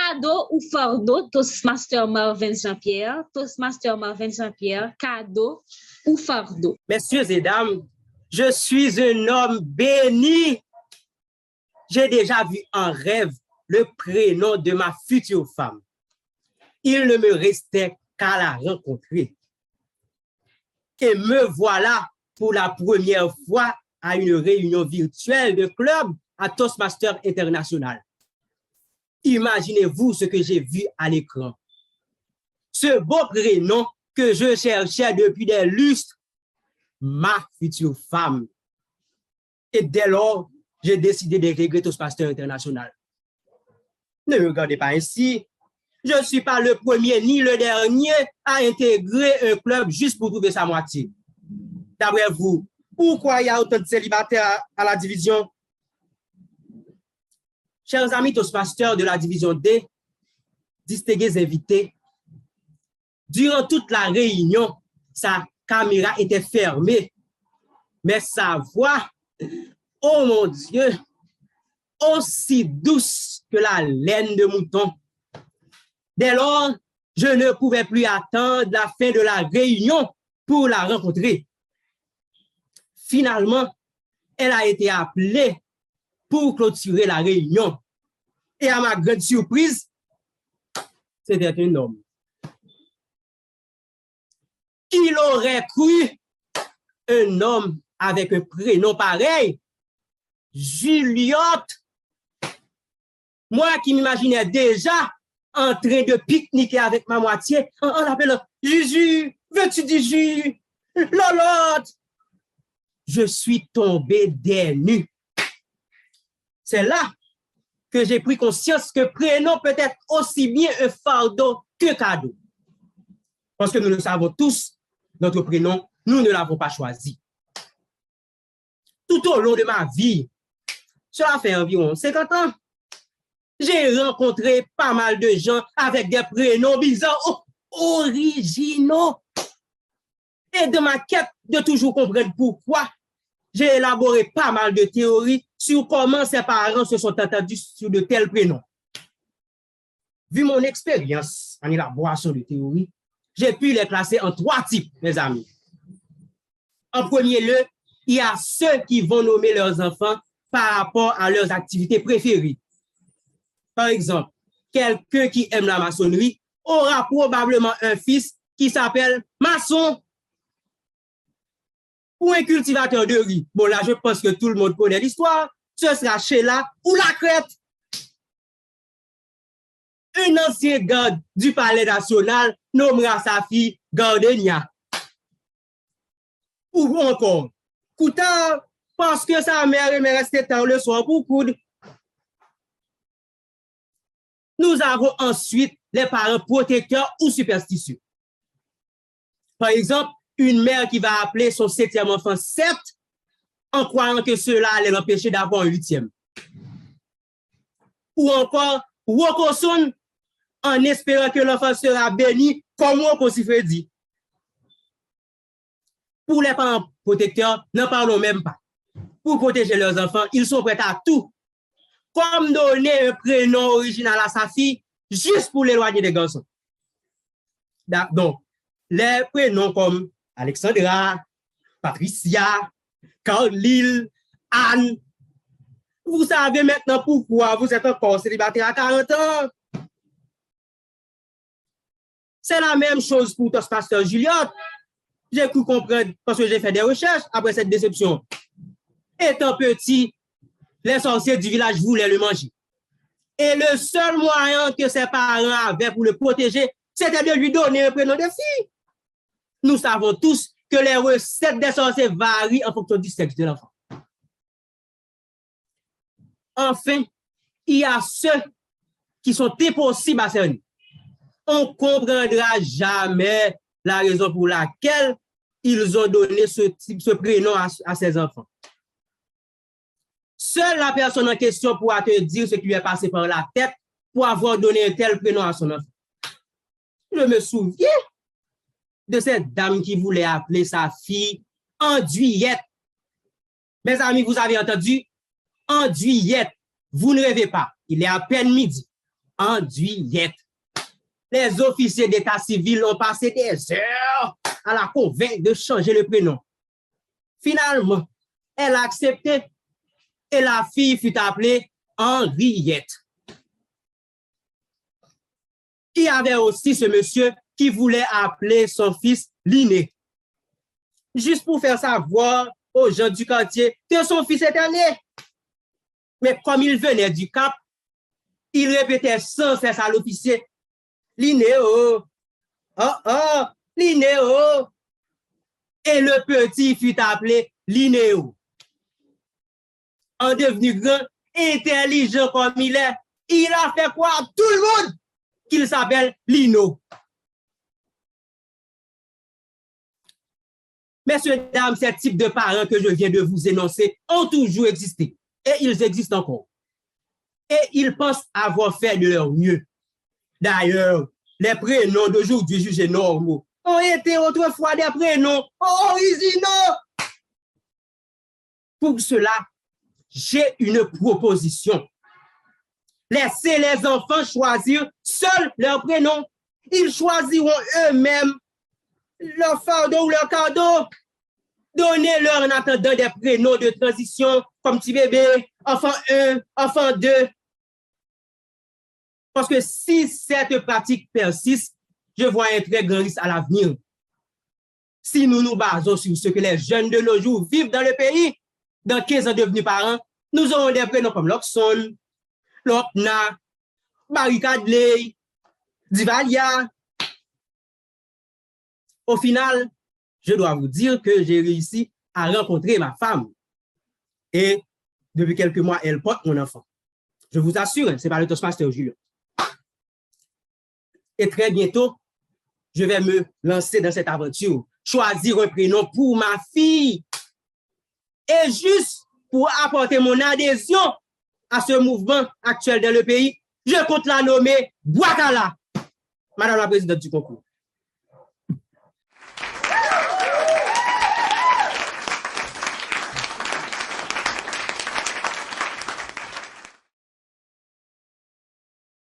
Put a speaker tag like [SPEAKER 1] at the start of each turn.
[SPEAKER 1] cadeau ou fardeau, Toastmaster Marvin Jean-Pierre, Toastmaster Marvin Jean-Pierre, cadeau ou fardeau?
[SPEAKER 2] Messieurs et dames, je suis un homme béni. J'ai déjà vu en rêve le prénom de ma future femme. Il ne me restait qu'à la rencontrer. Et me voilà pour la première fois à une réunion virtuelle de club à Toastmaster International. Imaginez-vous ce que j'ai vu à l'écran. Ce beau prénom que je cherchais depuis des lustres, ma future femme. Et dès lors, j'ai décidé d'intégrer Toastmaster International. Ne me regardez pas ainsi. Je ne suis pas le premier ni le dernier à intégrer un club juste pour trouver sa moitié. D'après vous, pourquoi il y a autant de célibataires à la division? Chers amis Toastmasters de la division D, distingués invités, durant toute la réunion, sa caméra était fermée, mais sa voix, oh mon Dieu, aussi douce que la laine de mouton. Dès lors, je ne pouvais plus attendre la fin de la réunion pour la rencontrer. Finalement, elle a été appelée pour clôturer la réunion. Et à ma grande surprise, c'était un homme. Qui l'aurait cru? Un homme avec un prénom pareil, Juliotte. Moi qui m'imaginais déjà en train de pique-niquer avec ma moitié, en l'appelant Juju, veux-tu dire Juju? Lolotte. Je suis tombé des nues. C'est là que j'ai pris conscience que prénom peut être aussi bien un fardeau qu'un cadeau. Parce que nous le savons tous, notre prénom, nous ne l'avons pas choisi. Tout au long de ma vie, cela fait environ 50 ans, j'ai rencontré pas mal de gens avec des prénoms bizarres, originaux. Et de ma quête de toujours comprendre pourquoi, j'ai élaboré pas mal de théories sur comment ces parents se sont entendus sur de tels prénoms. Vu mon expérience en élaboration de théories, j'ai pu les classer en 3 types, mes amis. En premier lieu, il y a ceux qui vont nommer leurs enfants par rapport à leurs activités préférées. Par exemple, quelqu'un qui aime la maçonnerie aura probablement un fils qui s'appelle Maçon. Ou un cultivateur de riz. Bon, là, je pense que tout le monde connaît l'histoire. Ce sera Sheila ou la Crête. Un ancien garde du Palais national nommera sa fille Gardenia. Ou encore, Coutard, parce que sa mère aimait rester tard le soir pour coudre. Nous avons ensuite les parents protecteurs ou superstitieux. Par exemple, une mère qui va appeler son 7e enfant 7 en croyant que cela allait l'empêcher d'avoir un 8e. Ou encore, Wokoson en espérant que l'enfant sera béni comme Wokosifre dit. Pour les parents protecteurs, n'en parlons même pas. Pour protéger leurs enfants, ils sont prêts à tout. Comme donner un prénom original à sa fille juste pour l'éloigner des garçons. Donc, les prénoms comme Alexandra, Patricia, Carlyle, Anne. Vous savez maintenant pourquoi vous êtes encore célibataire à 40 ans. C'est la même chose pour Toastmaster Juliotte. J'ai cru comprendre parce que j'ai fait des recherches après cette déception. Étant petit, les sorciers du village voulaient le manger. Et le seul moyen que ses parents avaient pour le protéger, c'était de lui donner un prénom de fille. Nous savons tous que les recettes des sorciers varient en fonction du sexe de l'enfant. Enfin, il y a ceux qui sont impossibles à cerner. On ne comprendra jamais la raison pour laquelle ils ont donné ce prénom à ces enfants. Seule la personne en question pourra te dire ce qui lui est passé par la tête pour avoir donné un tel prénom à son enfant. Je me souviens de cette dame qui voulait appeler sa fille Andouillette. Mes amis, vous avez entendu? Andouillette. Vous ne rêvez pas. Il est à peine midi. Andouillette. Les officiers d'état civil ont passé des heures à la convaincre de changer le prénom. Finalement, elle a accepté et la fille fut appelée Henriette. Il y avait aussi ce monsieur qui voulait appeler son fils Linné, juste pour faire savoir aux gens du quartier que son fils était né. Mais comme il venait du Cap, il répétait sans cesse à l'officier, Linéo, oh, Linéo. Et le petit fut appelé Linéo. En devenu grand, intelligent comme il a fait croire à tout le monde qu'il s'appelle Lino. Messieurs, dames, ces types de parents que je viens de vous énoncer ont toujours existé et ils existent encore. Et ils pensent avoir fait de leur mieux. D'ailleurs, les prénoms d'aujourd'hui jugés normaux ont été autrefois des prénoms originaux. Pour cela, j'ai une proposition. Laissez les enfants choisir seuls leur prénom. Ils choisiront eux-mêmes leur fardeau ou leur cadeau. Donnez-leur en attendant des prénoms de transition comme petit bébé, enfant 1, enfant 2. Parce que si cette pratique persiste, je vois un très grand risque à l'avenir. Si nous nous basons sur ce que les jeunes de nos jours vivent dans le pays, dans 15 ans devenus parents, nous aurons des prénoms comme Loxon, Lopna, Barricadley, Divalia. Au final, je dois vous dire que j'ai réussi à rencontrer ma femme. Et depuis quelques mois, elle porte mon enfant. Je vous assure, c'est par le Toastmaster Julien. Et très bientôt, je vais me lancer dans cette aventure, choisir un prénom pour ma fille. Et juste pour apporter mon adhésion à ce mouvement actuel dans le pays, je compte la nommer Bouakala, Madame la Présidente du concours.